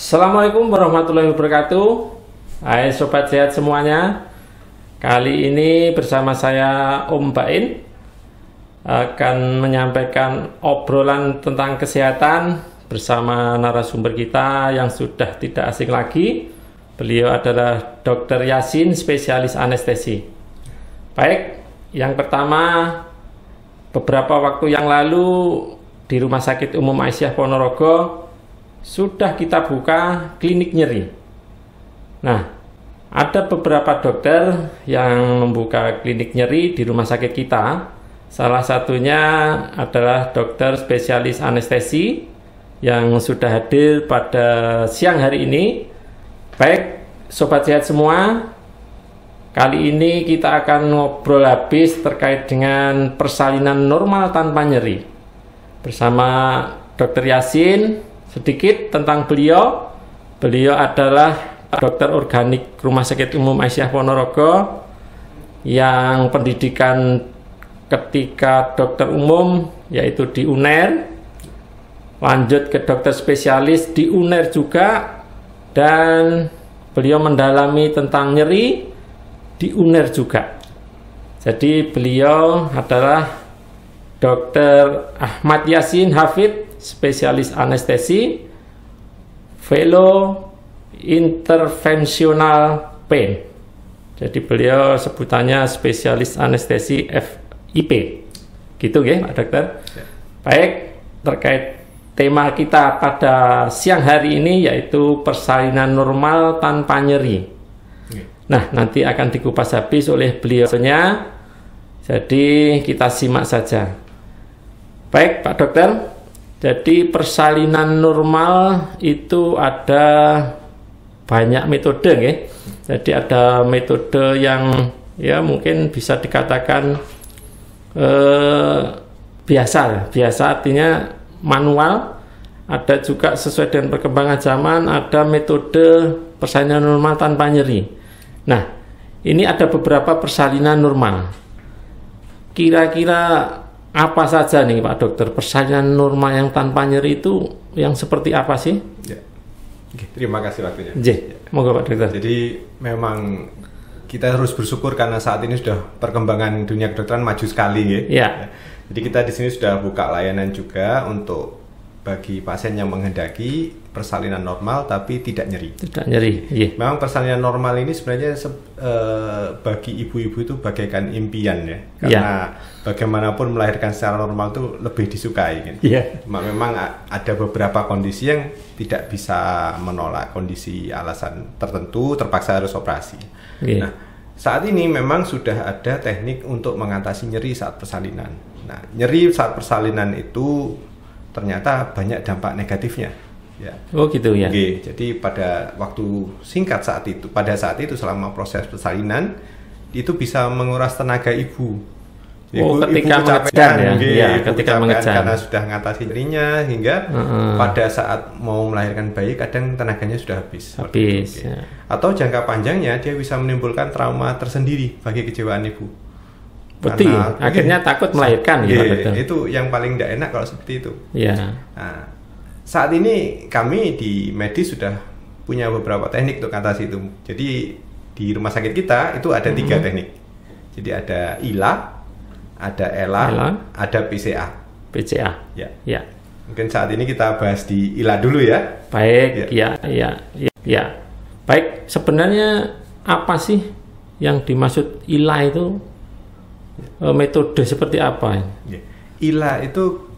Assalamualaikum warahmatullahi wabarakatuh. Hai sobat sehat semuanya. Kali ini bersama saya Om Bain akan menyampaikan obrolan tentang kesehatan bersama narasumber kita yang sudah tidak asing lagi. Beliau adalah Dr. Yasin, spesialis anestesi. Baik, yang pertama, beberapa waktu yang lalu di Rumah Sakit Umum Aisyah Ponorogo sudah kita buka klinik nyeri. Nah, ada beberapa dokter yang membuka klinik nyeri di rumah sakit kita. Salah satunya adalah dokter spesialis anestesi yang sudah hadir pada siang hari ini. Baik, sobat sehat semua, kali ini kita akan ngobrol habis terkait dengan persalinan normal tanpa nyeri bersama Dr. Yasin. Sedikit tentang beliau. Beliau adalah dokter organik Rumah Sakit Umum Aisyah Ponorogo yang pendidikan ketika dokter umum yaitu di UNER, lanjut ke dokter spesialis di UNER juga, dan beliau mendalami tentang nyeri di UNER juga. Jadi beliau adalah Dr. Ahmad Yasin Hafid, spesialis anestesi, fellow interventional pain. Jadi beliau sebutannya spesialis anestesi FIP. Gitu ya, Pak Dokter? Ya. Baik, terkait tema kita pada siang hari ini yaitu persalinan normal tanpa nyeri. Ya. Nah, nanti akan dikupas habis oleh beliaunya. Jadi kita simak saja. Baik, Pak Dokter. Jadi persalinan normal itu ada banyak metode ya. Jadi ada metode yang ya mungkin bisa dikatakan biasa artinya manual. Ada juga sesuai dengan perkembangan zaman ada metode persalinan normal tanpa nyeri. Nah, ini ada beberapa persalinan normal. Kira-kira apa saja nih Pak Dokter persalinan normal yang tanpa nyeri itu yang seperti apa sih? Ya. Oke, terima kasih waktunya. Moga Pak Dokter. Jadi memang kita harus bersyukur karena saat ini sudah perkembangan dunia kedokteran maju sekali ya. Jadi kita di sini sudah buka layanan juga untuk bagi pasien yang menghendaki persalinan normal tapi tidak nyeri. Tidak nyeri. Yeah. Memang persalinan normal ini sebenarnya bagi ibu-ibu itu bagaikan impian ya. Karena bagaimanapun melahirkan secara normal itu lebih disukai. Gitu. Yeah. Memang ada beberapa kondisi yang tidak bisa menolak, kondisi alasan tertentu terpaksa harus operasi. Yeah. Nah, saat ini memang sudah ada teknik untuk mengatasi nyeri saat persalinan. Nah, nyeri saat persalinan itu ternyata banyak dampak negatifnya. Ya. Oh gitu ya. Oke, jadi pada waktu singkat pada saat itu selama proses persalinan itu bisa menguras tenaga ibu. Ketika mengejan ketika mengejan karena sudah mengatasi nyerinya hingga pada saat mau melahirkan bayi kadang tenaganya sudah habis. Ya. Atau jangka panjangnya dia bisa menimbulkan trauma tersendiri bagi kejiwaan ibu. Betul, akhirnya takut melahirkan gitu. Itu yang paling tidak enak kalau seperti itu. Yeah. Nah, saat ini kami di medis sudah punya beberapa teknik untuk atasi itu. Jadi di rumah sakit kita itu ada 3 teknik. Jadi ada ILA, ada ELA, ada PCA. PCA. Ya. Mungkin saat ini kita bahas di ILA dulu ya. Baik, ya. Baik, sebenarnya apa sih yang dimaksud ILA itu? Metode seperti apa? ILA itu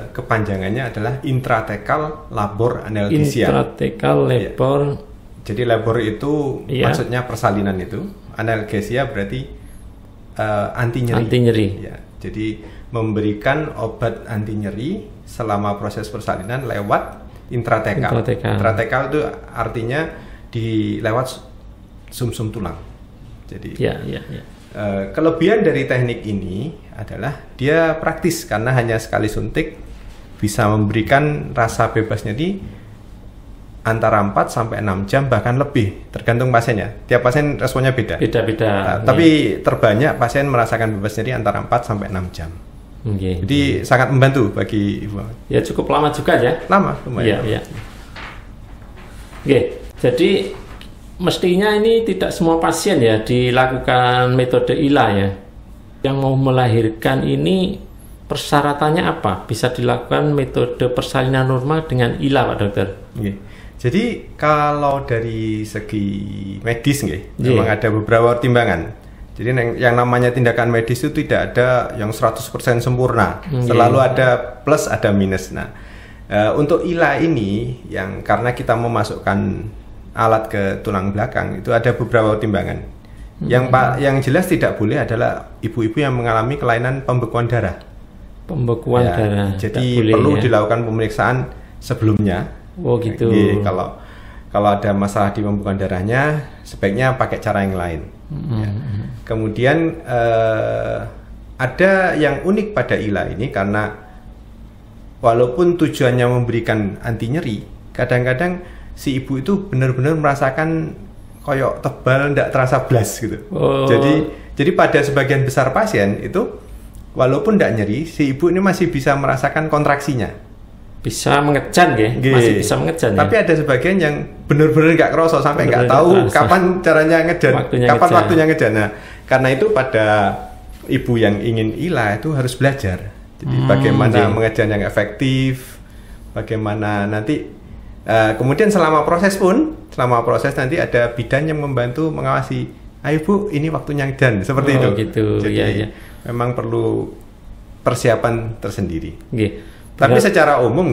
kepanjangannya adalah intrathecal labor analgesia. Intrathecal labor. Jadi labor itu maksudnya persalinan itu. Analgesia berarti anti nyeri. Anti nyeri. Ya, jadi memberikan obat anti nyeri selama proses persalinan lewat intrathecal. Intrathecal itu artinya lewat sumsum tulang. Jadi kelebihan dari teknik ini adalah dia praktis karena hanya sekali suntik bisa memberikan rasa bebas nyeri antara 4 sampai 6 jam bahkan lebih tergantung pasiennya. Tiap pasien responnya beda. Tapi terbanyak pasien merasakan bebas nyeri antara 4 sampai 6 jam. Jadi sangat membantu bagi ibu. Ya cukup lama juga ya. Lama lumayan. Iya. Jadi mestinya ini tidak semua pasien ya dilakukan metode ILA ya. Yang mau melahirkan ini persyaratannya apa? Bisa dilakukan metode persalinan normal dengan ILA, Pak Dokter? Jadi kalau dari segi medis memang ada beberapa pertimbangan. Jadi yang namanya tindakan medis itu tidak ada yang 100% sempurna. Selalu ada plus, ada minus. Nah, untuk ILA ini yang karena kita memasukkan alat ke tulang belakang itu ada beberapa pertimbangan. Yang jelas tidak boleh adalah ibu-ibu yang mengalami kelainan pembekuan darah. Pembekuan darah. Jadi perlu dilakukan pemeriksaan sebelumnya. Oh gitu. Kalau ada masalah di pembekuan darahnya, sebaiknya pakai cara yang lain. Kemudian ada yang unik pada ILA ini karena walaupun tujuannya memberikan anti nyeri, kadang-kadang si ibu itu benar-benar merasakan koyok tebal, tidak terasa blas gitu. Jadi pada sebagian besar pasien itu walaupun tidak nyeri, si ibu ini masih bisa merasakan kontraksinya. Bisa mengejan masih bisa mengejan. Tapi ada sebagian yang benar-benar nggak kerasa sampai nggak tahu kapan caranya ngejan, waktunya ngejan. Nah, karena itu pada ibu yang ingin ILA itu harus belajar. Jadi bagaimana mengejan yang efektif, bagaimana nanti kemudian selama proses nanti ada bidan yang membantu mengawasi. Ayo Bu, ini waktunya ngejan seperti itu. Gitu. Jadi memang perlu persiapan tersendiri. Tapi secara umum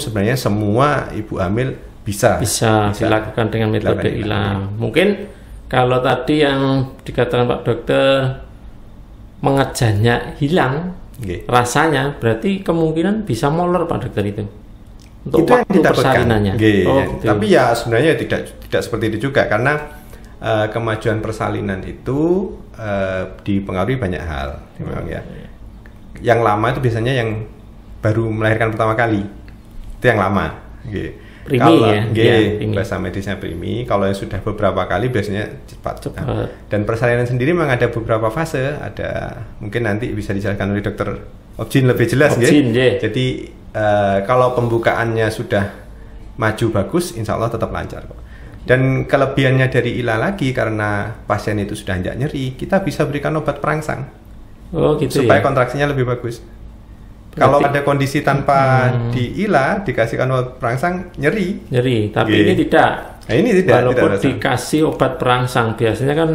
sebenarnya semua ibu hamil bisa dilakukan dengan metode ILA. Mungkin kalau tadi yang dikatakan Pak Dokter mengejannya hilang, rasanya berarti kemungkinan bisa molor Pak Dokter itu. Untuk itu waktu persalinannya. Gitu. Tapi ya sebenarnya tidak seperti itu juga karena kemajuan persalinan itu dipengaruhi banyak hal, memang ya. Yang lama itu biasanya yang baru melahirkan pertama kali itu yang lama. Bahasa medisnya primi. Kalau yang sudah beberapa kali biasanya cepat. Dan persalinan sendiri memang ada beberapa fase. Ada mungkin nanti bisa dijelaskan oleh Dokter Objin lebih jelas. Jadi kalau pembukaannya sudah maju bagus, insya Allah tetap lancar kok. Dan kelebihannya dari ILA lagi karena pasien itu sudah tidak nyeri, kita bisa berikan obat perangsang supaya kontraksinya lebih bagus. Kalau ada kondisi tanpa di ILA dikasihkan obat perangsang nyeri, tapi ini tidak. Nah, ini tidak. Walaupun dikasih obat perangsang, biasanya kan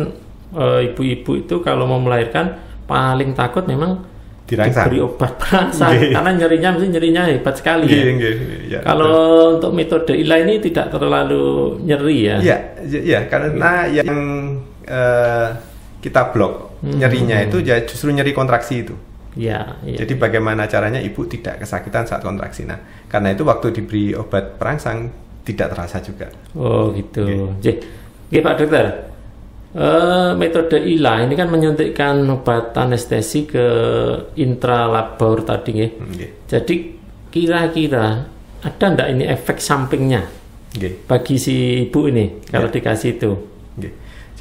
ibu-ibu itu kalau mau melahirkan paling takut memang diberi obat perangsang karena nyerinya hebat sekali. Kalau untuk metode ILA ini tidak terlalu nyeri ya. Iya, karena yang kita blok nyerinya itu justru nyeri kontraksi itu. Jadi bagaimana caranya ibu tidak kesakitan saat kontraksi. Nah, karena itu waktu diberi obat perangsang tidak terasa juga. Oh gitu. Pak Dokter, metode ILA ini kan menyuntikkan obat anestesi ke intralabor tadi Jadi kira-kira ada enggak ini efek sampingnya bagi si ibu ini kalau dikasih itu?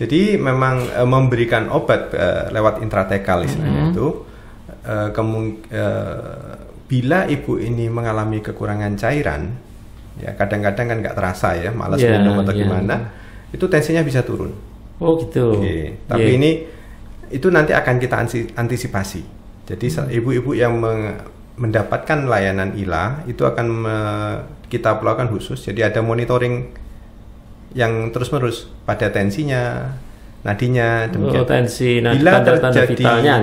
Jadi memang memberikan obat lewat intratekal istilahnya itu. Bila ibu ini mengalami kekurangan cairan, ya kadang-kadang kan nggak terasa ya, malas minum atau gimana, itu tensinya bisa turun. Oh gitu. Tapi ini itu nanti akan kita antisipasi. Jadi ibu-ibu yang mendapatkan layanan ILA itu akan kita perlakukan khusus. Jadi ada monitoring yang terus-menerus pada tensinya, nadinya, demikian. Tensi, tanda-tanda vitalnya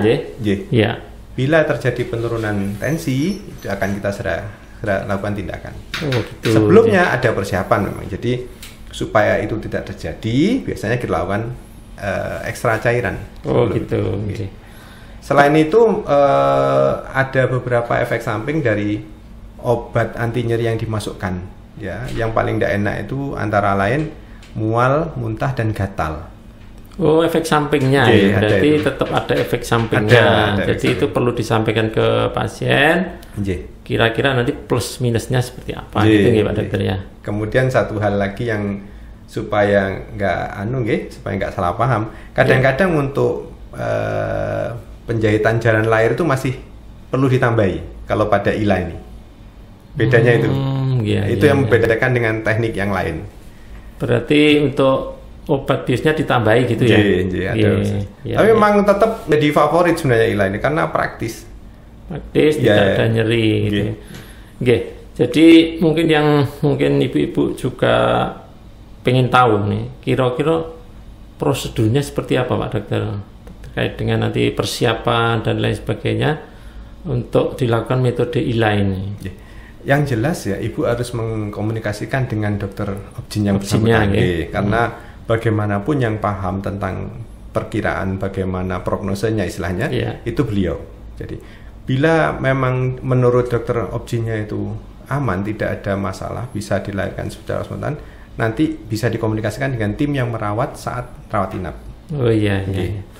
Bila terjadi penurunan tensi, itu akan kita segera lakukan tindakan. Gitu. Sebelumnya ada persiapan memang. Jadi supaya itu tidak terjadi, biasanya kita lakukan ekstra cairan. Gitu. Selain itu ada beberapa efek samping dari obat anti nyeri yang dimasukkan. Ya, yang paling tidak enak itu antara lain mual, muntah, dan gatal. Efek sampingnya berarti tetap ada efek sampingnya. Jadi itu perlu disampaikan ke pasien. Kira-kira nanti plus minusnya seperti apa gitu Pak Dokter ya. Kemudian satu hal lagi yang supaya nggak salah paham. Kadang-kadang untuk penjahitan jalan lahir itu masih perlu ditambahi kalau pada ILA ini. Bedanya itu. Itu yang membedakan dengan teknik yang lain. Berarti untuk obat biusnya ditambahi gitu ya? Ada. Tapi memang tetap jadi favorit sebenarnya ILA ini karena praktis. Tidak ada nyeri gitu. Jadi mungkin ibu-ibu juga pengen tahu nih, kira-kira prosedurnya seperti apa Pak Dokter terkait dengan nanti persiapan dan lain sebagainya untuk dilakukan metode ILA ini. Yang jelas ya, ibu harus mengkomunikasikan dengan dokter objin yang bersangkutan, karena bagaimanapun yang paham tentang perkiraan bagaimana prognosenya istilahnya, itu beliau. Jadi bila memang menurut dokter objinnya itu aman, tidak ada masalah, bisa dilahirkan secara spontan, nanti bisa dikomunikasikan dengan tim yang merawat saat rawat inap. Oh iya.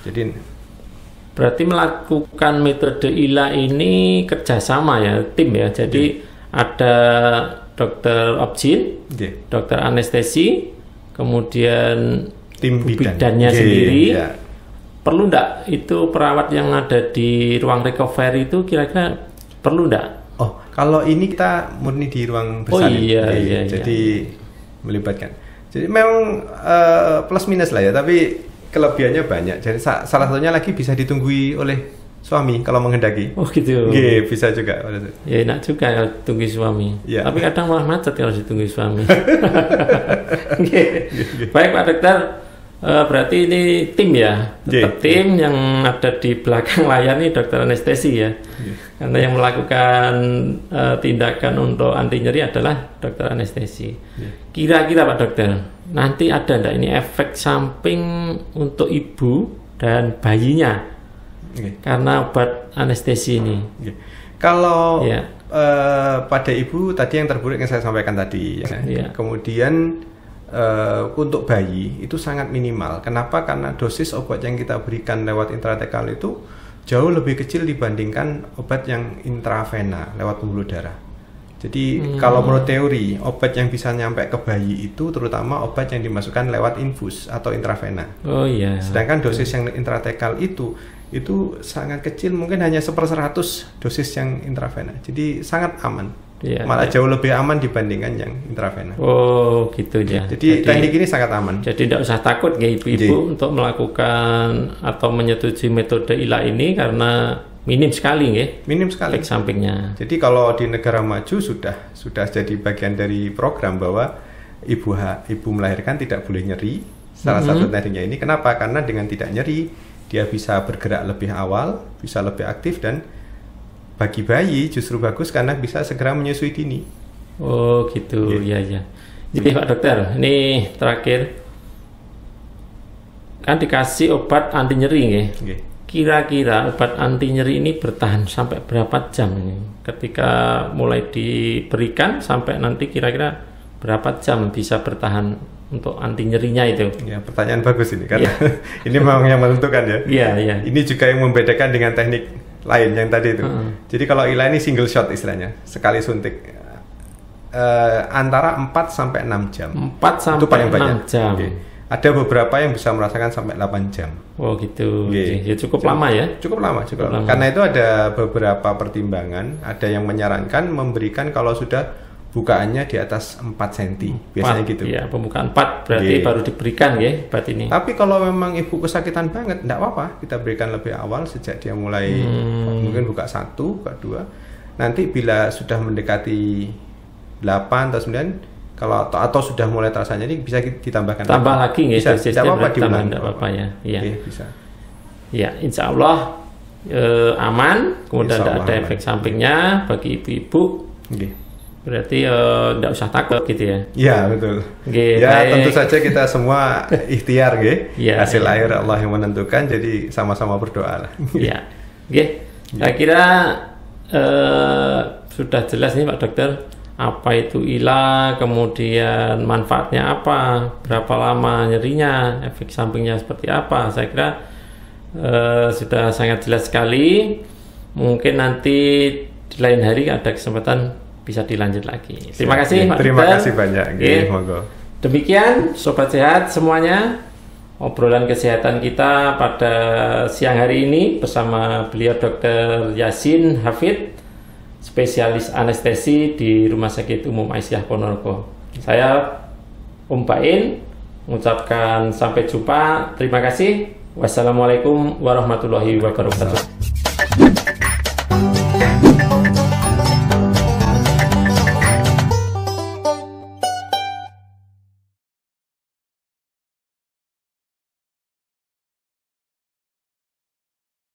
Jadi berarti melakukan metode ILA ini kerjasama ya, tim ya. Jadi ada dokter objin, dokter anestesi, kemudian tim bidannya sendiri. Perlu enggak itu perawat yang ada di ruang recovery itu kira-kira perlu enggak? Oh, kalau ini kita murni di ruang bersalin. Jadi melibatkan. Jadi memang plus minus lah ya, tapi kelebihannya banyak. Jadi salah satunya lagi bisa ditunggui oleh suami kalau menghendaki. Oh gitu. Bisa juga. Ya enak juga kalau tunggui suami. Tapi kadang malah macet kalau ditunggui suami. Baik Pak Dokter, berarti ini tim ya, tetap tim yang ada di belakang layar ini dokter anestesi ya. Karena yang melakukan tindakan untuk anti nyeri adalah dokter anestesi. Kira-kira Pak Dokter, nanti ada enggak ini efek samping untuk ibu dan bayinya? Karena obat anestesi ini. Kalau pada ibu tadi yang terburuk yang saya sampaikan tadi, kemudian untuk bayi itu sangat minimal. Kenapa? Karena dosis obat yang kita berikan lewat intratekal itu jauh lebih kecil dibandingkan obat yang intravena lewat pembuluh darah. Jadi kalau menurut teori obat yang bisa nyampe ke bayi itu terutama obat yang dimasukkan lewat infus atau intravena. Sedangkan dosis yang intratekal itu sangat kecil, mungkin hanya 1/100 dosis yang intravena. Jadi sangat aman. Malah jauh lebih aman dibandingkan yang intravena. Oh gitu ya. Jadi teknik ini sangat aman. Jadi tidak usah takut ya ibu-ibu untuk melakukan atau menyetujui metode ILA ini karena minim sekali ya. Minim sekali efek sampingnya. Jadi kalau di negara maju sudah jadi bagian dari program bahwa ibu melahirkan tidak boleh nyeri. Salah satu tekniknya ini. Kenapa? Karena dengan tidak nyeri dia bisa bergerak lebih awal, bisa lebih aktif, dan bagi bayi justru bagus karena bisa segera menyusui dini. Oh gitu, ya. Jadi Pak Dokter, ini terakhir kan dikasih obat anti nyeri ya. Kira-kira obat anti nyeri ini bertahan sampai berapa jam ini? Ketika mulai diberikan sampai nanti kira-kira berapa jam bisa bertahan untuk anti nyerinya itu? Ya, pertanyaan bagus ini karena ini memang yang menentukan ya. Ini juga yang membedakan dengan teknik lain yang tadi itu. Jadi kalau ILA ini single shot istilahnya, sekali suntik antara 4 sampai 6 jam. 4 sampai itu paling 6 banyak. Jam. Ada beberapa yang bisa merasakan sampai 8 jam. Oh gitu. Ya cukup lama ya? Cukup lama. Karena itu ada beberapa pertimbangan. Ada yang menyarankan memberikan kalau sudah bukaannya di atas 4 cm, biasanya gitu. Ya, pembukaan 4 berarti baru diberikan ya obat ini. Tapi kalau memang ibu kesakitan banget, enggak apa-apa, kita berikan lebih awal sejak dia mulai mungkin buka 1, buka 2. Nanti bila sudah mendekati 8 atau 9, kalau atau sudah mulai terasa nyeri bisa ditambahkan. Tambah lagi bisa, tidak apa-apa diulang. Tidak apa-apa ya. Bisa. Ya, insya Allah aman, kemudian tidak ada efek sampingnya bagi ibu-ibu. Berarti tidak usah takut gitu ya? Iya betul. Tentu saja kita semua ikhtiar hasil akhir Allah yang menentukan, jadi sama-sama berdoa lah. Saya kira sudah jelas nih Pak Dokter apa itu ILA, kemudian manfaatnya apa, berapa lama nyerinya, efek sampingnya seperti apa. Saya kira sudah sangat jelas sekali. Mungkin nanti di lain hari ada kesempatan bisa dilanjut lagi. Terima kasih Pak. Terima kasih banyak. Monggo. Demikian Sobat Sehat semuanya, obrolan kesehatan kita pada siang hari ini bersama beliau Dr. Yasin Hafid, spesialis anestesi di Rumah Sakit Umum Aisyah Ponorogo. Saya Om Bain mengucapkan sampai jumpa. Terima kasih. Wassalamualaikum warahmatullahi wabarakatuh.